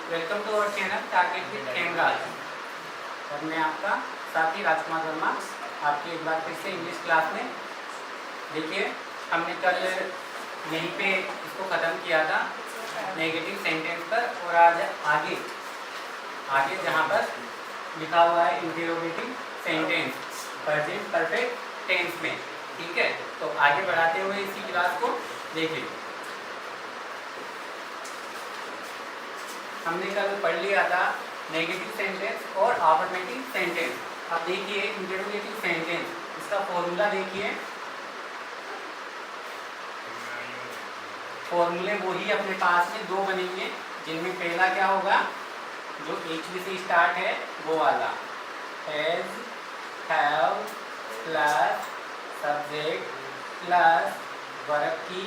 Welcome to our channel target with cameras. और मैं आपका साथी राजकुमार वर्मा, आपकी एक बार फिर से इंग्लिश क्लास में। देखिए, हमने कल यहीं पे इसको ख़त्म किया था नेगेटिव सेंटेंस पर, और आज आगे जहाँ पर लिखा हुआ है interrogative sentence present perfect tense में। ठीक है, तो आगे बढ़ाते हुए इसी क्लास को देखिए। हमने कल पढ़ लिया था नेगेटिव सेंटेंस और अफर्मेटिव सेंटेंस। अब देखिए इंटरोगेटिव सेंटेंस, इसका फॉर्मूला देखिए। फॉर्मूले वही अपने पास में दो बनेंगे, जिनमें पहला क्या होगा, जो HV से स्टार्ट है वो वाला, has, have plus subject plus verb की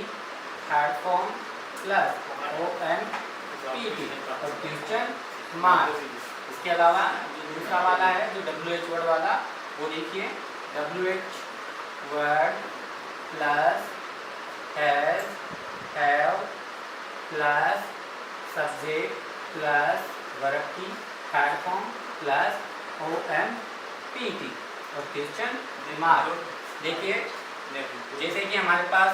थर्ड फॉर्म प्लस ONPT और क्वेश्चन मार्क। इसके अलावा जो दूसरा वाला है, जो WH वर्ड वाला, वो देखिए WH word plus has, have plus subject plus verb की थर्ड फॉर्म प्लस ONPT और क्वेश्चन मार्क। देखिए, जैसे कि हमारे पास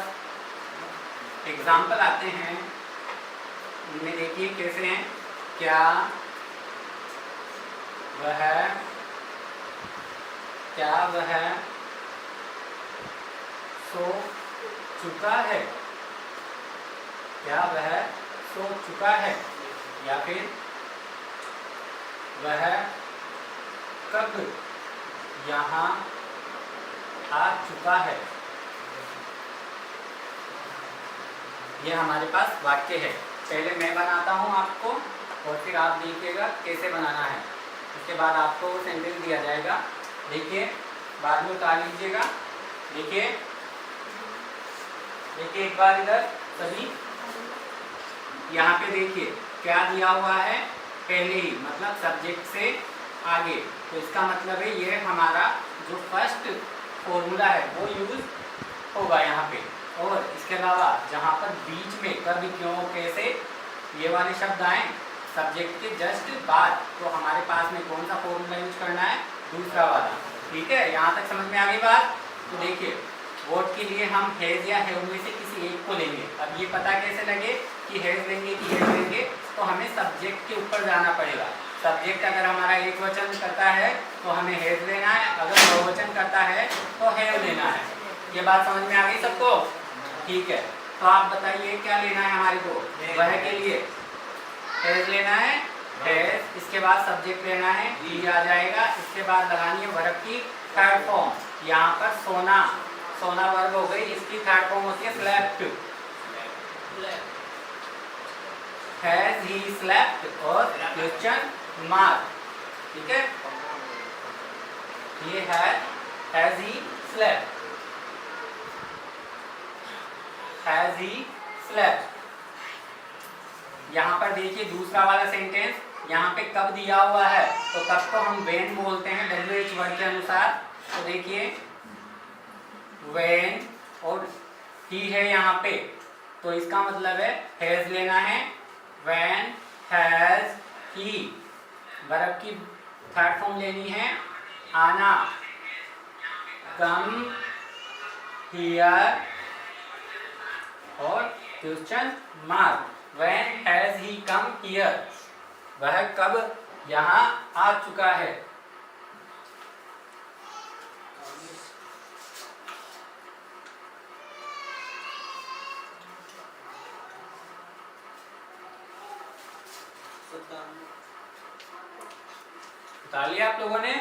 एग्जाम्पल आते हैं, उनमें देखिए कैसे हैं। क्या वह सो चुका है, क्या वह सो चुका है, या फिर वह कब यहाँ आ चुका है। यह हमारे पास वाक्य है। पहले मैं बनाता हूँ आपको, और फिर आप देखिएगा कैसे बनाना है। उसके बाद आपको सेंटेंस दिया जाएगा। देखिए, बाद में उतार लीजिएगा। देखिए एक बार इधर सभी, यहाँ पे देखिए क्या दिया हुआ है पहले ही, मतलब सब्जेक्ट से आगे। तो इसका मतलब है ये हमारा जो फर्स्ट फॉर्मूला है वो यूज होगा यहाँ पे। और इसके अलावा जहाँ पर बीच में कब, क्यों, कैसे ये वाले शब्द आए सब्जेक्ट के जस्ट बाद, तो हमारे पास में कौन सा फॉर्मूला यूज करना है, दूसरा वाला। ठीक है, यहाँ तक समझ में आ गई बात। तो देखिए, वोट के लिए हम हैज या हैव में से किसी एक को लेंगे। अब ये पता कैसे लगे कि हैज लेंगे कि हैव लेंगे, तो हमें सब्जेक्ट के ऊपर जाना पड़ेगा। सब्जेक्ट अगर हमारा एक वचन करता है तो हमें हैज लेना है, अगर बहुवचन करता है तो हैव लेना है। ये बात समझ में आ गई सबको? ठीक है, तो आप बताइए क्या लेना है हमारे को। वह के लिए हैज लेना है, हैज, इसके बाद सब्जेक्ट लेना है, ही आ जाएगा। इसके बाद लगानी है वर्ब की थर्ड फॉर्म। यहाँ पर सोना, सोना वर्ब हो गई, इसकी थर्ड फॉर्म होती है स्लेप्ट, हैज ही स्लेप्ट और क्वेश्चन मार्क। ठीक है, ये है has he slept, has he slept. यहाँ पर देखिए दूसरा वाला सेंटेंस, यहाँ पे कब दिया हुआ है, तो कब को हम व्हेन बोलते हैं WH वर्ड के अनुसार। तो देखिए व्हेन और ही है यहाँ पे, तो इसका मतलब है हैज लेना है। व्हेन हैज ही, वर्ब की थर्ड फॉर्म लेनी है आना, कम हियर और question mark. When has he come here, वह कब यहाँ आ चुका है। बता लिया आप लोगों ने?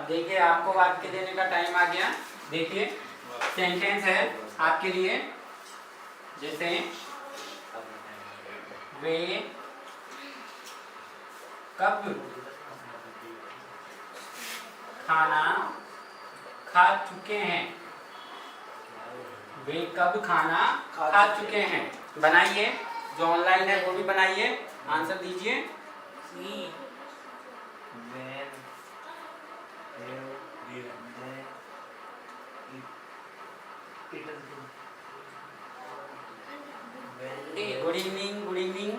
अब देखिए आपको वाक्य देने का टाइम आ गया। देखिए सेंटेंस है आपके लिए, जैसे वे कब खाना खा चुके हैं। वे कब खाना खा चुके हैं। बनाइए, जो ऑनलाइन है वो भी बनाइए, आंसर दीजिए। Good evening, good evening.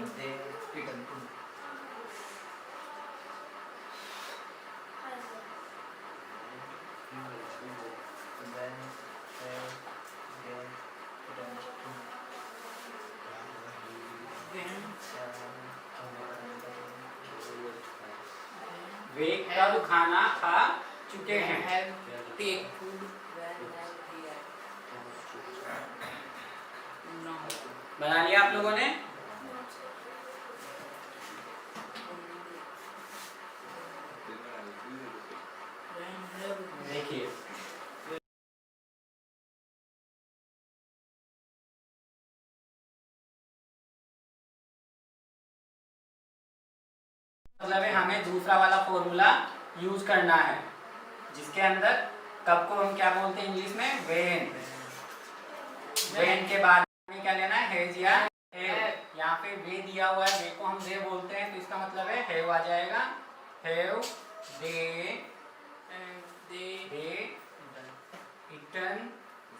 वे कब खाना खा चुके हैं। बना लिया आप लोगों ने। देखिए मतलब है हमें दूसरा वाला फॉर्मूला यूज करना है, जिसके अंदर कब को हम क्या बोलते हैं इंग्लिश में, वेन। वेन के बाद में क्या लेना है, हैज या हैव। यहाँ पे वे दिया हुआ है, वे को हम दे बोलते हैं, तो इसका मतलब है हैव आ जाएगा। Have they eaten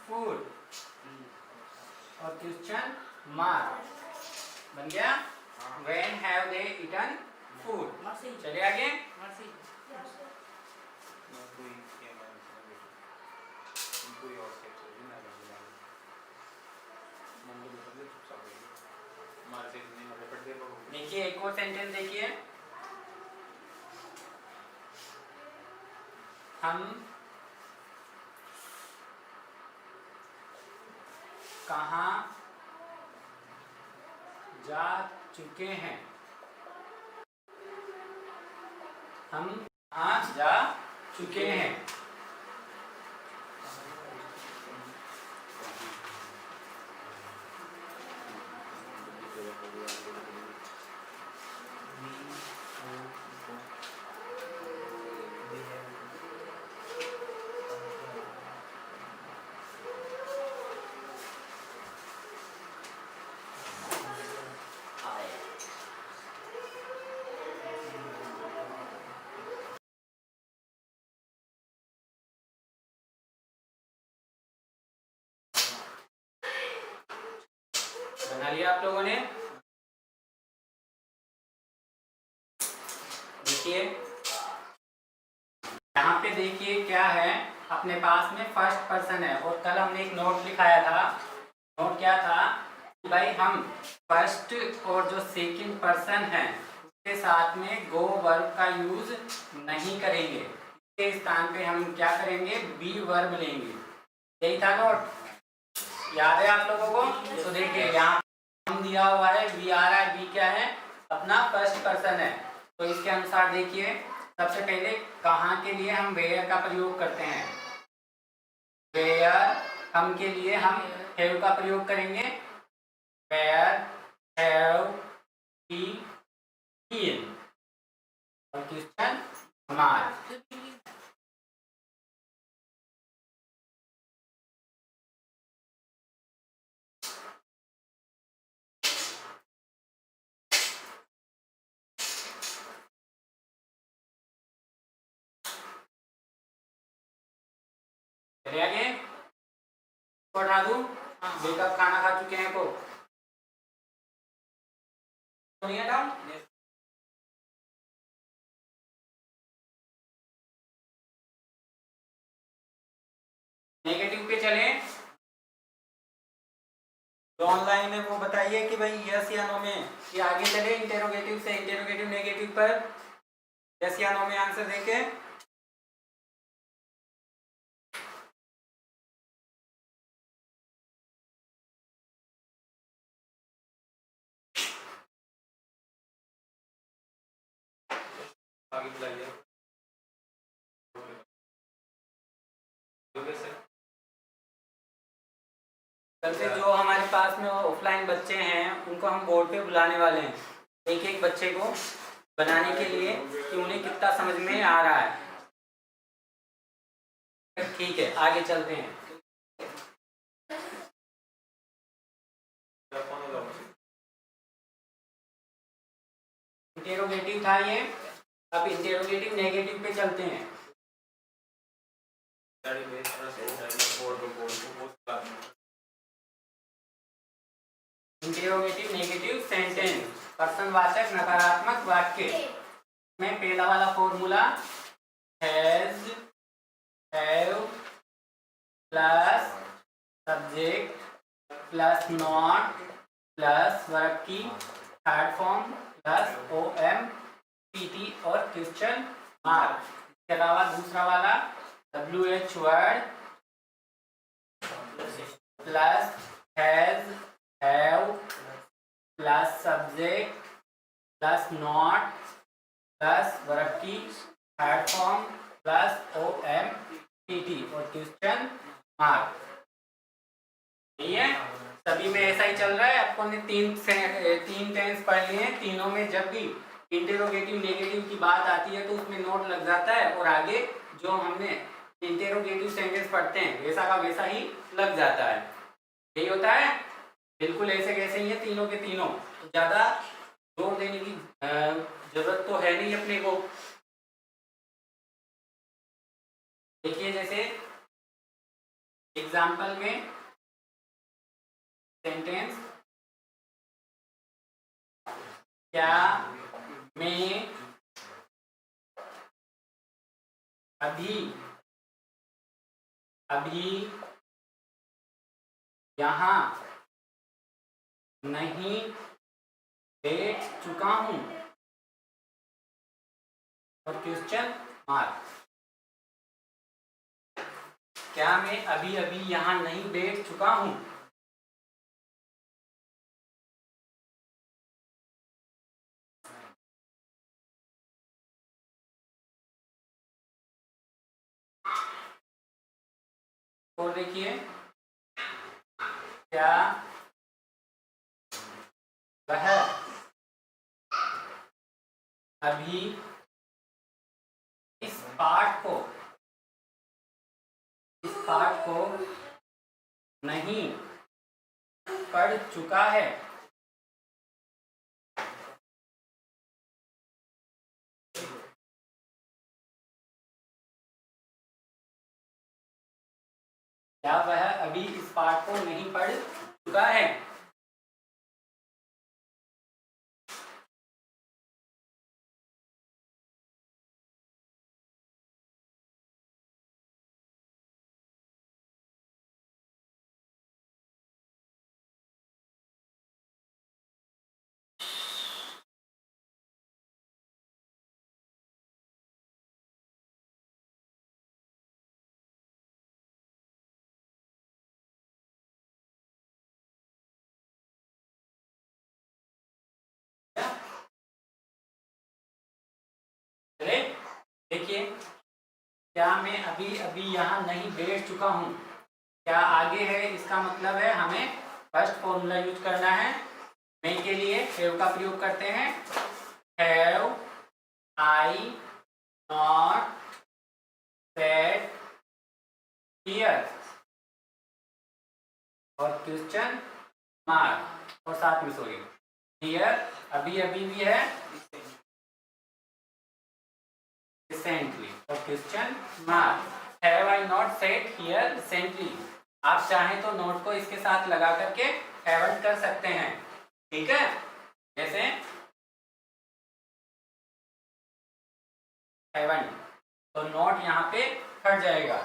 food. और क्वेश्चन मार्क बन गया। When have they eaten food. चलिए आगे। देखिए एक और सेंटेंस देखिए, हम कहाँ जा चुके हैं। हम कहाँ जा चुके हैं। बना लिया आप लोगों ने। देखिए यहाँ पे देखिए क्या है, अपने पास में फर्स्ट पर्सन है, और कल हमने एक नोट लिखाया था। नोट क्या था कि भाई हम फर्स्ट और जो सेकंड पर्सन है उसके साथ में गो वर्ब का यूज नहीं करेंगे। इसके स्थान पे हम क्या करेंगे, बी वर्ब लेंगे। यही था नोट, याद है आप लोगों को। तो देखिए यहाँ हम दिया हुआ है वी आ रहा है, वी क्या है, अपना फर्स्ट पर्सन है। तो इसके अनुसार देखिए सबसे पहले कहाँ के लिए हम वेयर का प्रयोग करते हैं। वेयर हम के लिए हम हैव का प्रयोग करेंगे। Where have he been. और क्वेश्चन मार्क। चलिए आगे उठा दूं। बेकअप खाना खा चुके हैं को नहीं हटाऊं। नेगेटिव पे चले, जो ऑनलाइन है वो बताइए कि भाई यस या नो में कि आगे चले इंटेरोगेटिव से इंटेरोगेटिव नेगेटिव पर, यस या नो में आंसर देके। आगे वैसे जो हमारे पास में ऑफलाइन बच्चे हैं उनको हम बोर्ड पे बुलाने वाले हैं, एक एक बच्चे को बनाने के लिए कि उन्हें कितना समझ में आ रहा है। ठीक है, आगे चलते हैं। इंटेरोगेटिव था ये, अब इंटेरोगेटिव नेगेटिव पे चलते हैं। इंटेरोगेटिव नेगेटिव सेंटेंस, प्रश्नवाचक नकारात्मक वाक्य में पहला वाला formula has, have plus subject plus not plus verb की थर्ड फॉर्म प्लस OM-PT और क्वेश्चन मार्क। इसके अलावा दूसरा वाला WH word plus has, have plus subject plus not plus verb की थर्ड फॉर्म प्लस OM-PT और क्वेश्चन मार्क। ठीक है, सभी में ऐसा ही चल रहा है। आपको ने तीन टेंस पढ़ लिए हैं, तीनों में जब भी इंटेरोगेटिव नेगेटिव की बात आती है तो उसमें नोट लग जाता है और आगे जो हमने इंटेरोगेटिव सेंटेंस पढ़ते हैं वैसा का वैसा ही लग जाता है। यही होता है, बिल्कुल ऐसे कैसे ही है तीनों के तीनों, तो ज्यादा जोर देने की जरूरत तो है नहीं अपने को। देखिए जैसे एग्जाम्पल में सेंटेंस, क्या मैं अभी यहाँ नहीं बैठ चुका हूँ और क्वेश्चन मार्क। क्या मैं अभी यहाँ नहीं बैठ चुका हूँ? और देखिए, क्या वह अभी इस पाठ को नहीं पढ़ चुका है? क्या वह अभी इस पाठ को नहीं पढ़ चुका है? देखिए, क्या मैं अभी यहाँ नहीं बैठ चुका हूँ, क्या आगे है, इसका मतलब है हमें फर्स्ट फॉर्मूला यूज करना है। मैं के लिए हैव का प्रयोग करते हैं, have I not set here और क्वेश्चन मार्क और साथ में सॉरी हियर अभी भी है रिसेंटली और question mark. Have I not set here recently, आप चाहें तो नोट को इसके साथ लगा करके हैवंट कर सकते हैं। ठीक है, जैसे हैवंट तो नोट यहाँ पे हट जाएगा,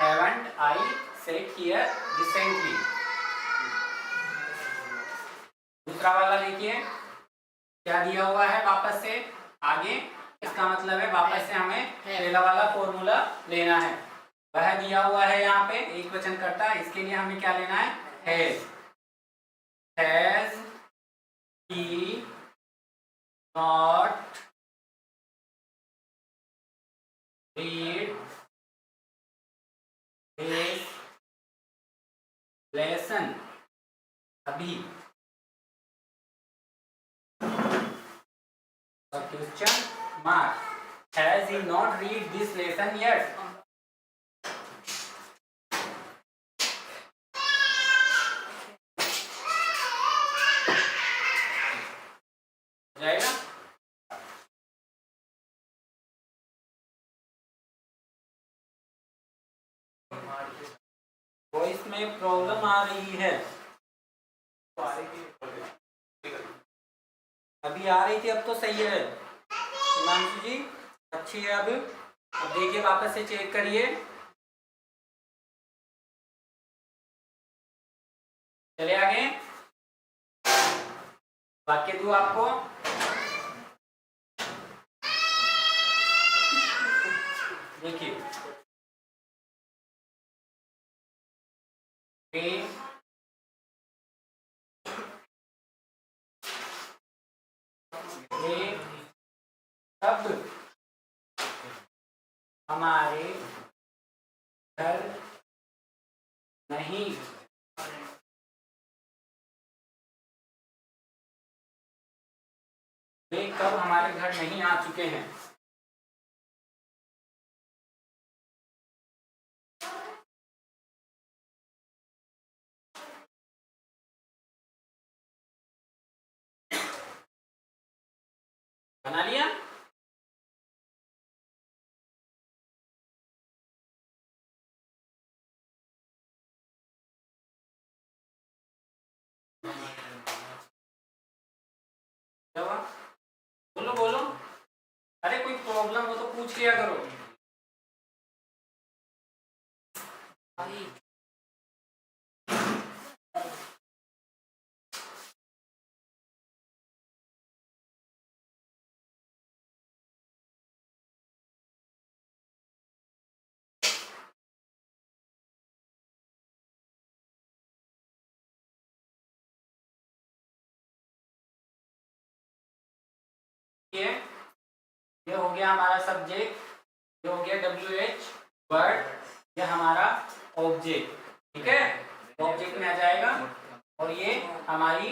haven't I set here recently. दूसरा वाला देखिए, क्या दिया हुआ है वापस से आगे, इसका मतलब है वापस से हमें पहला वाला फॉर्मूला लेना है। वह दिया हुआ है यहाँ पे एक वचन करता, इसके लिए हमें क्या लेना है, has he not read this lesson अभी। और question mark, has he not read this lesson yet. जाएगा। वॉइस में प्रॉब्लम आ रही है, अभी आ रही थी, अब तो सही है हिमांशु जी, अच्छी है। अब देखिए वापस से चेक करिए। चले आगे, वाक्य दूं आपको। देखिए, सब हमारे घर नहीं वे कब हमारे घर नहीं आ चुके हैं। बना लिया। बोलो बोलो, अरे कोई प्रॉब्लम हो तो पूछ लिया करो। ये हो गया हमारा सब्जेक्ट, ये हो गया WH वर्ड, ये हमारा ऑब्जेक्ट, ठीक है, ऑब्जेक्ट में आ जाएगा। और ये हमारी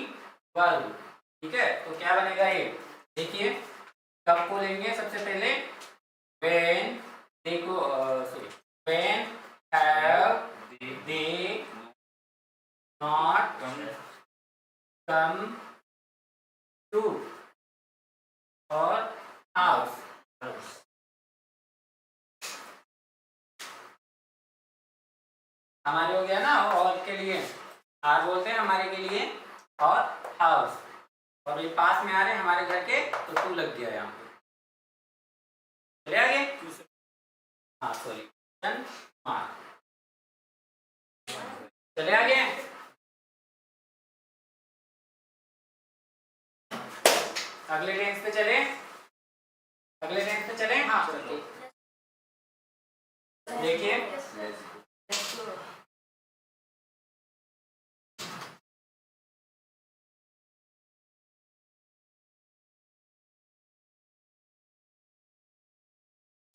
वर्ब, ठीक है। तो क्या बनेगा ये, देखिए कब को लेंगे सबसे पहले, when, देखो sorry, when have they not come to, और house, हमारे हो गया ना, और के लिए आर बोलते हैं हमारे के लिए, और हाउस, और ये पास में आ रहे हैं हमारे घर के, तो टू लग गया यहाँ पे। चले आगे, हाँ सॉरी, चले आगे। अगले टेंस पे चले, अगले टेंस पे चले, हाँ देखिए,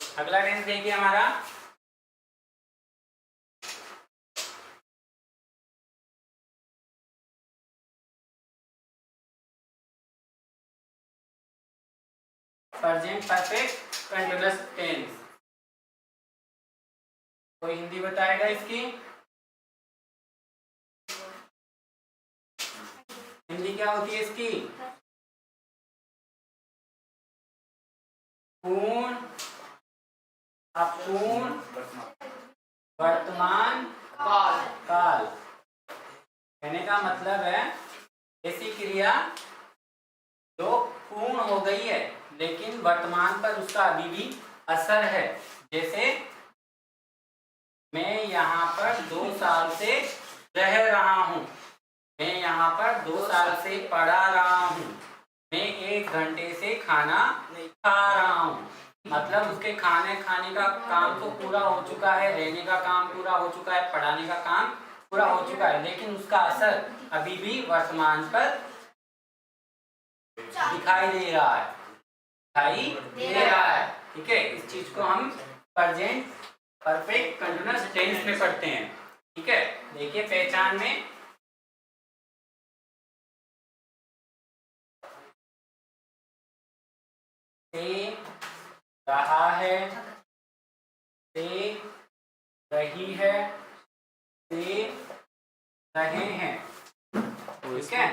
अगला टेंस देखिए हमारा, प्रेजेंट परफेक्ट कंटीन्यूअस टेंस। कोई हिंदी बताएगा इसकी, हिंदी क्या होती है इसकी, पूर्ण, अपूर्ण, वर्तमान काल, काल। कहने का मतलब है ऐसी क्रिया जो पूर्ण हो गई है लेकिन वर्तमान पर उसका अभी भी असर है। जैसे मैं यहाँ पर 2 साल से रह रहा हूँ, मैं यहाँ पर 2 साल से पढ़ा रहा हूँ, मैं 1 घंटे से खाना खा रहा हूँ। मतलब उसके खाने का काम तो पूरा हो चुका है, रहने का काम पूरा हो चुका है, पढ़ाने का काम पूरा हो चुका है, लेकिन उसका असर अभी भी वर्तमान पर दिखाई दे रहा है, दिखाई दे रहा है, ठीक है। इस चीज को हम प्रेजेंट परफेक्ट कंटीन्यूअस टेंस में पढ़ते हैं, ठीक है, देखिए पहचान में से रहा है, से रही है, से रहे हैं। ठीक है,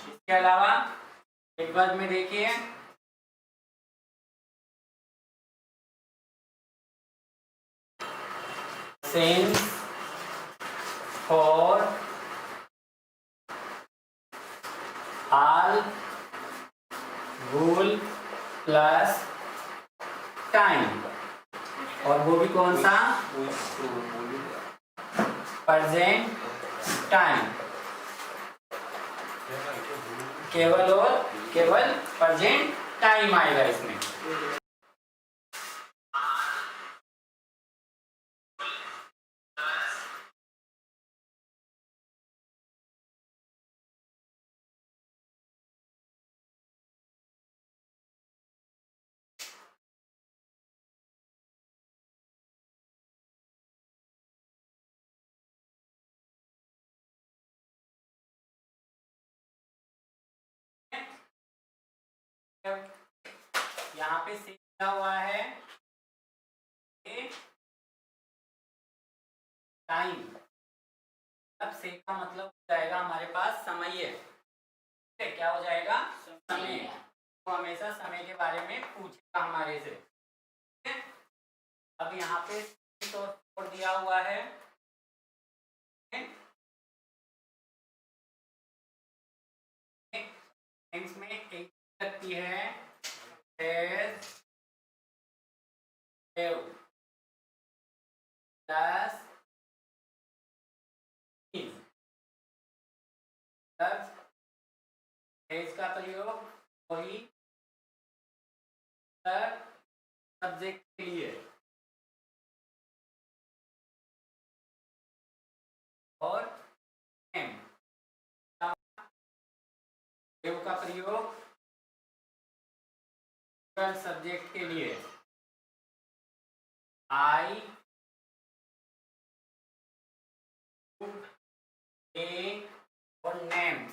इसके अलावा एडवर्ब में देखिए since, for, all, rule plus time, और वो भी कौन सा, प्रेजेंट टाइम, केवल और केवल प्रेजेंट टाइम आएगा इसमें। यहाँ पे से क्या हुआ है, टाइम, अब से का मतलब हो जाएगा हमारे पास समय है, क्या हो जाएगा, समय। तो हमेशा समय के बारे में पूछेगा हमारे से। ठीक है, अब यहाँ पे तो दिया हुआ है, में एक लगती है प्लस का प्रयोग वही सब्जेक्ट के लिए, और एम का प्रयोग सब्जेक्ट के लिए, आई ए और नेम्स।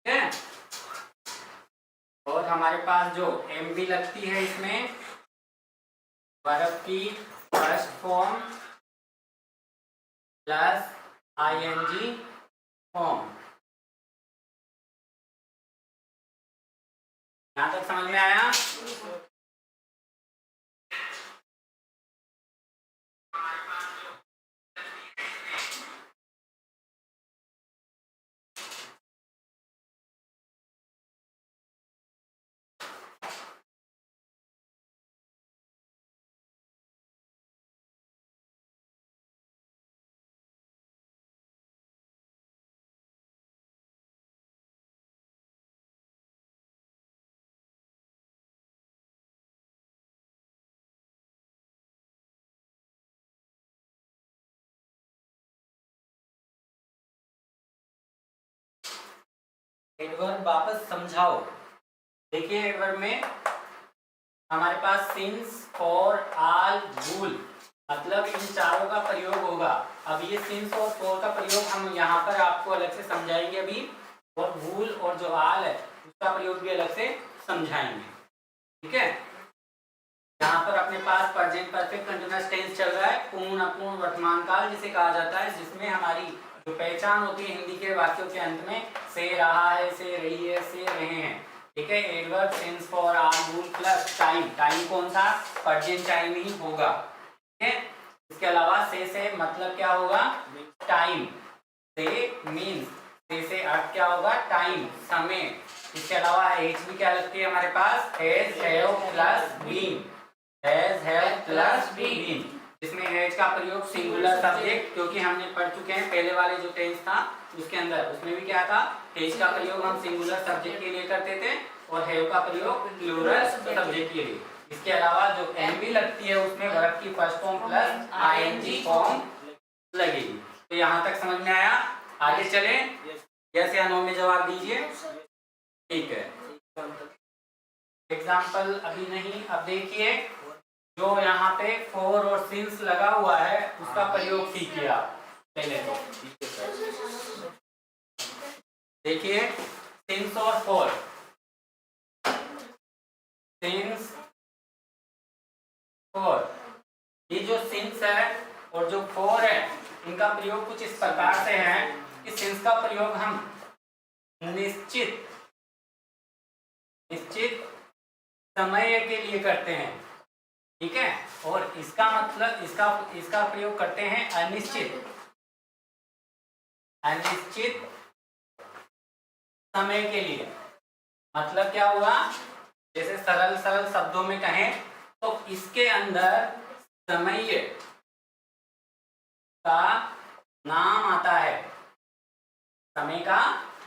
ठीक है, और हमारे पास जो एम भी लगती है इसमें वर्ब की first form plus ING form. यहां तक समझ में आया? एडवर्ब वापस समझाओ। देखिए एडवर्ब में हमारे पास सिंस, फॉर, ऑल, वूल, मतलब इन चारों का प्रयोग होगा। अब ये सिंस और फॉर का प्रयोग हम यहाँ पर आपको अलग से समझाएंगे अभी, और वूल और जो ऑल है उसका प्रयोग भी अलग से समझाएंगे। ठीक है, यहाँ पर अपने पास प्रेजेंट परफेक्ट कंटीन्यूअस टेंस चल रहा है, पूर्ण अपूर्ण वर्तमान काल जिसे कहा जाता है, जिसमें हमारी जो पहचान होती है हिंदी के वाक्यों के अंत में से रहा है, से रही है, से रहे हैं। ठीक है, adverb since, for, all, wool plus time, time कौन सा, प्रेजेंट टाइम ही होगा। ठीक है, इसके अलावा से मतलब क्या होगा, टाइम, से मीन्स, से अर्थ क्या होगा, टाइम, समय। इसके अलावा एच भी क्या लगती है हमारे पास, has, have plus been, has, have plus been, जिसमें हैज का प्रयोग सिंगुलर सब्जेक्ट, क्योंकि हमने पढ़ चुके हैं पहले वाले जो टेंस था उसके अंदर, उसमें भी क्या था, हैज का प्रयोग हम सिंगुलर सब्जेक्ट के लिए करते थे और हैव का प्रयोग प्लूरल सब्जेक्ट के लिए। इसके अलावा जो एम भी लगती है उसमें वर्ब की first form plus ING form लगेगी। तो यहाँ तक समझ में आया? आगे चले, यस या नो में जवाब दीजिए। ठीक है, एग्जाम्पल अभी नहीं, अब देखिए जो यहाँ पे फॉर और सिंस लगा हुआ है उसका प्रयोग सीखिए आप पहले तो। देखिए सिंस और फॉर, सिंस फॉर, ये जो सिंस है और जो फॉर है इनका प्रयोग कुछ इस प्रकार से है कि सिंस का प्रयोग हम निश्चित समय के लिए करते हैं, ठीक है, और इसका मतलब इसका प्रयोग करते हैं अनिश्चित समय के लिए। मतलब क्या हुआ, जैसे सरल शब्दों में कहें तो इसके अंदर समय का नाम आता है, समय का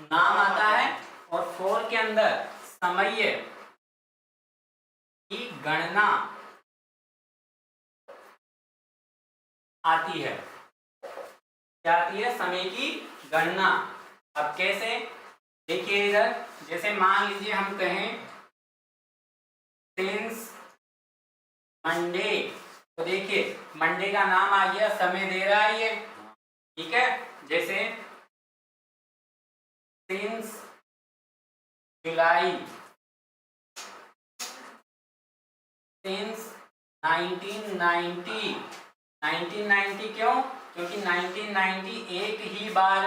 नाम आता है, और फॉर के अंदर समय की गणना आती है। क्या आती है? समय की गणना। अब कैसे, देखिए इधर, जैसे मान लीजिए हम कहें सिंस मंडे, तो देखिए मंडे का नाम आ गया, समय दे रहा है ये, ठीक है। जैसे सिंस जुलाई, सिंस 1990, 1990 क्यों? क्योंकि 1990 एक ही बार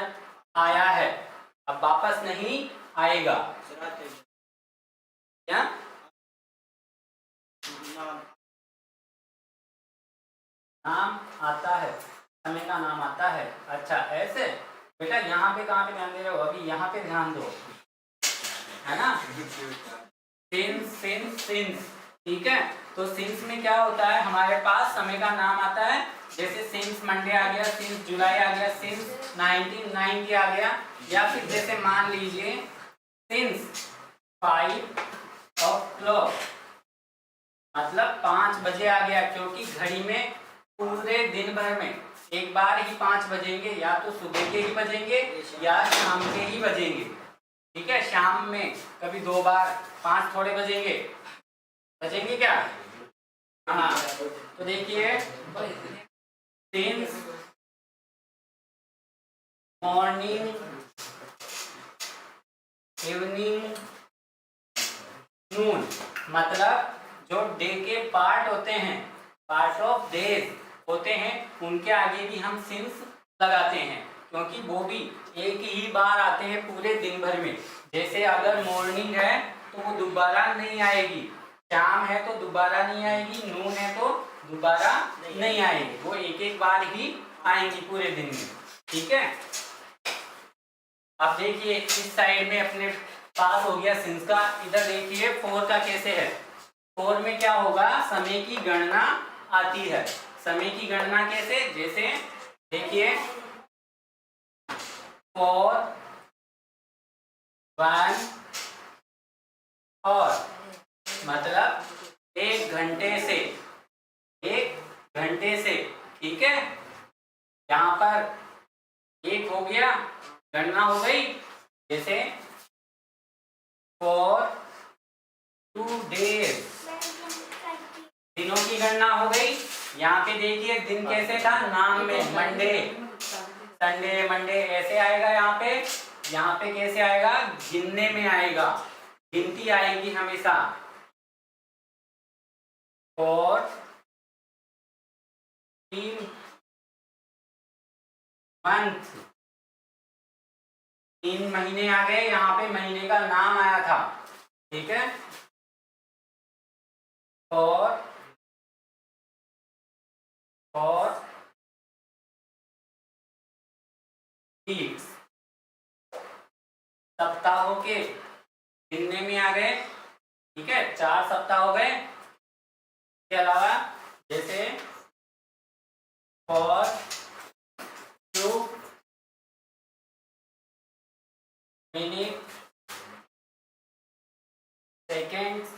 आया है, अब वापस नहीं आएगा। क्या नाम आता है, समय का नाम आता है। अच्छा ऐसे बेटा, यहाँ पे कहाँ पे ध्यान दे रहे हो? अभी यहाँ पे ध्यान दो, है ना। सिंस सिंस सिंस, ठीक है। तो सिंस में क्या होता है, हमारे पास समय का नाम आता है। जैसे सिंस मंडे आ गया, सिंस जुलाई आ गया, सिंस 1990 आ गया, या फिर जैसे मान लीजिए सिंस 5 o'clock, मतलब 5 बजे आ गया, क्योंकि घड़ी में पूरे दिन भर में एक बार ही 5 बजेंगे, या तो सुबह के ही बजेंगे या शाम के ही बजेंगे, ठीक है। शाम में कभी 2 बार 5 थोड़े बजेंगे क्या? हाँ, तो देखिए सिंस मॉर्निंग, इवनिंग, नून, मतलब जो डे के पार्ट होते हैं, पार्ट ऑफ डेज होते हैं, उनके आगे भी हम सिंस लगाते हैं, क्योंकि वो भी एक ही बार आते हैं पूरे दिन भर में। जैसे अगर मॉर्निंग है तो वो दोबारा नहीं आएगी, शाम है तो दोबारा नहीं आएगी, नून है तो दोबारा नहीं आएगी, वो एक एक बार ही आएंगी पूरे दिन में, ठीक है। अब देखिए इस साइड में अपने पास हो गया सिंस का, इधर देखिए फोर का कैसे है। फोर में क्या होगा, समय की गणना आती है। समय की गणना कैसे, जैसे देखिए 4 1 और, मतलब 1 घंटे से, 1 घंटे से, ठीक है। यहाँ पर 1 हो गया, गणना हो गई। जैसे 4 2 days, दिनों की गणना हो गई। यहाँ पे देखिए दिन कैसे था, नाम में मंडे, संडे, मंडे ऐसे आएगा। यहाँ पे कैसे आएगा, गिनने में आएगा, गिनती आएगी हमेशा। 4 3 मंथ, 3 महीने आ गए, यहाँ पे महीने का नाम आया था, ठीक है। और वीक्स, सप्ताहों के गिनने में आ गए, ठीक है। 4 सप्ताह हो गए। इसके अलावा जैसे फॉर फ्यू मिनट सेकेंड्स,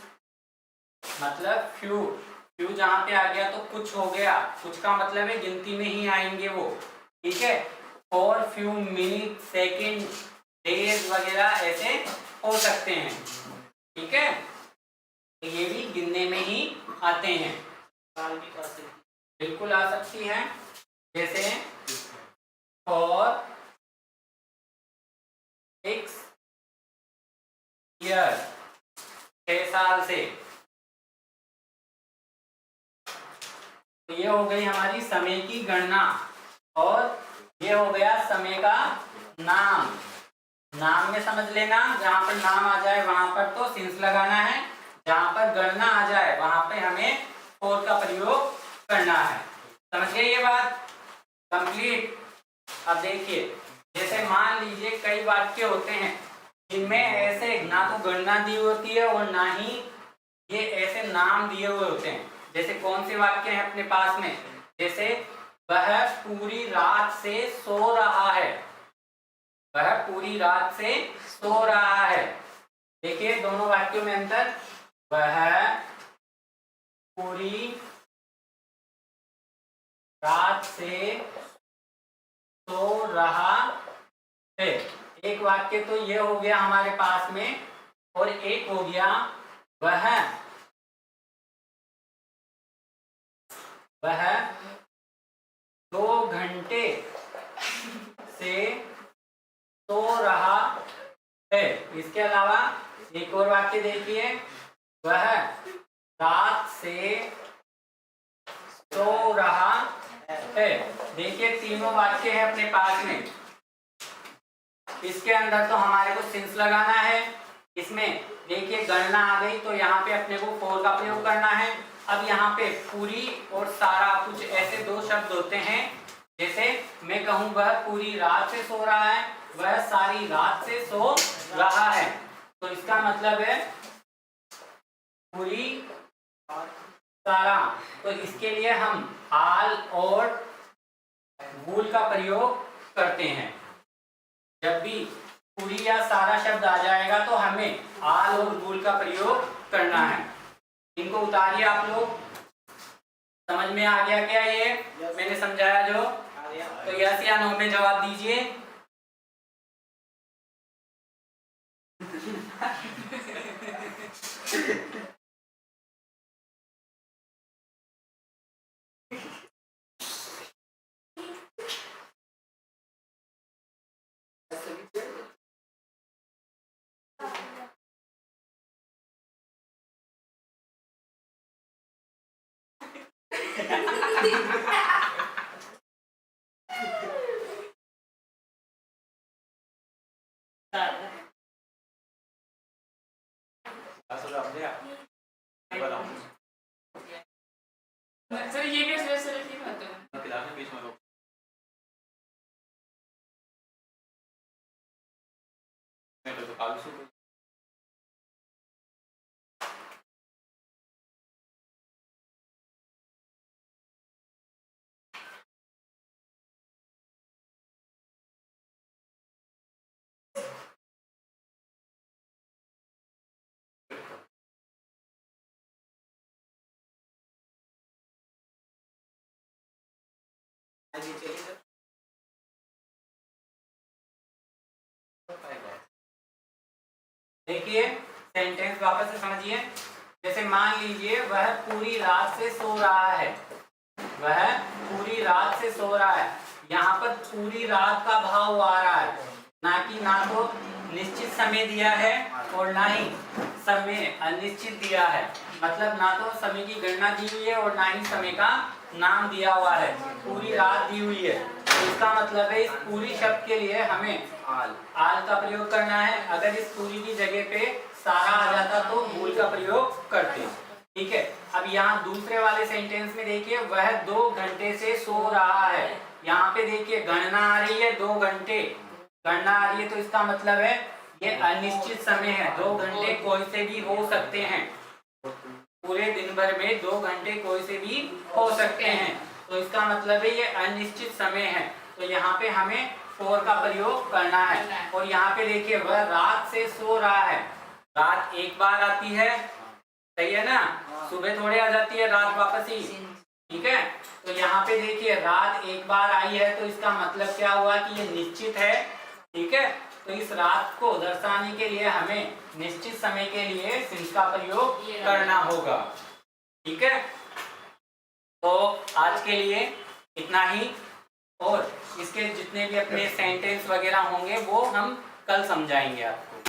मतलब फ्यू जहां पे आ गया तो कुछ हो गया, कुछ का मतलब है गिनती में ही आएंगे वो, ठीक है। For few minute, second, days वगैरह ऐसे हो सकते हैं, ठीक है। ये भी गिनने में ही आते हैं। साल भी आ सकती, बिल्कुल आ सकती है। जैसे फॉर 6 ईयर, 6 साल से। तो ये हो गई हमारी समय की गणना, और ये हो गया समय का नाम। नाम में समझ लेना, जहां पर नाम आ जाए वहां पर तो सिंस लगाना है, जहां पर गणना आ जाए वहां पे हमें फॉर का प्रयोग करना है। समझ गए ये बात? कंप्लीट। अब देखिए, जैसे मान लीजिए कई वाक्य होते हैं जिनमें ऐसे ना तो गणना दी होती है और ना ही ये ऐसे नाम दिए हुए होते हैं। जैसे कौन से वाक्य हैं अपने पास में? जैसे वह पूरी रात से सो रहा है, वह पूरी रात से सो रहा है। देखिए दोनों वाक्यों में अंतर, वह पूरी रात से सो रहा है। एक वाक्य तो ये हो गया हमारे पास में, और एक हो गया वह 2 घंटे से सो रहा है। इसके अलावा एक और वाक्य देखिए, वह रात से सो रहा है। देखिए तीनों वाक्य है अपने पास में। इसके अंदर तो हमारे को सिंस लगाना है। इसमें देखिए गणना आ गई तो यहाँ पे अपने को फॉर का प्रयोग करना है। अब यहाँ पे पूरी और सारा, कुछ ऐसे दो शब्द होते हैं, जैसे मैं कहूँ वह पूरी रात से सो रहा है, वह सारी रात से सो रहा है। तो इसका मतलब है पूरी सारा। तो इसके लिए हम आल और वूल का प्रयोग करते हैं। जब भी पूरी या सारा शब्द आ जाएगा तो हमें आल और वूल का प्रयोग करना है। इनको उतारिए आप लोग। समझ में आ गया क्या ये मैंने समझाया जो? तो यस या नो में जवाब दीजिए। सर ये भी सर ठीक बात है। क्लास में बीच में लोग तो काल से देखिए सेंटेंस वापस से समझिए। जैसे मान लीजिए वह पूरी रात से सो रहा है, वह पूरी रात से सो रहा है। यहाँ पर पूरी रात का भाव आ रहा है, ना कि ना तो निश्चित समय दिया है और ना ही समय अनिश्चित दिया है। मतलब ना तो समय की गणना दी हुई है और ना ही समय का नाम दिया हुआ है, पूरी रात दी हुई है। तो इसका मतलब है इस पूरी शब्द के लिए हमें आल का प्रयोग करना है। अगर इस पूरी की जगह पे सारा आ जाता तो वूल का प्रयोग करते। ठीक है। अब यहाँ दूसरे वाले सेंटेंस में देखिए, वह 2 घंटे से सो रहा है। यहाँ पे देखिए गणना आ रही है 2 घंटे, गणना आ रही है तो इसका मतलब है ये अनिश्चित समय है। 2 घंटे कोई से भी हो सकते हैं, पूरे दिन भर में 2 घंटे कोई से भी हो सकते हैं। तो इसका मतलब है ये अनिश्चित समय है। तो यहाँ पे हमें फॉर का प्रयोग करना है। और यहाँ पे देखिए वह रात से सो रहा है। रात एक बार आती है, सही है ना? सुबह थोड़े आ जाती है रात वापस ही। ठीक है। तो यहाँ पे देखिए रात एक बार आई है तो इसका मतलब क्या हुआ कि ये निश्चित है। ठीक है। तो इस रात को दर्शाने के लिए हमें निश्चित समय के लिए सिंस का प्रयोग करना होगा। ठीक है। तो आज के लिए इतना ही, और इसके जितने भी अपने सेंटेंस वगैरह होंगे वो हम कल समझाएंगे आपको।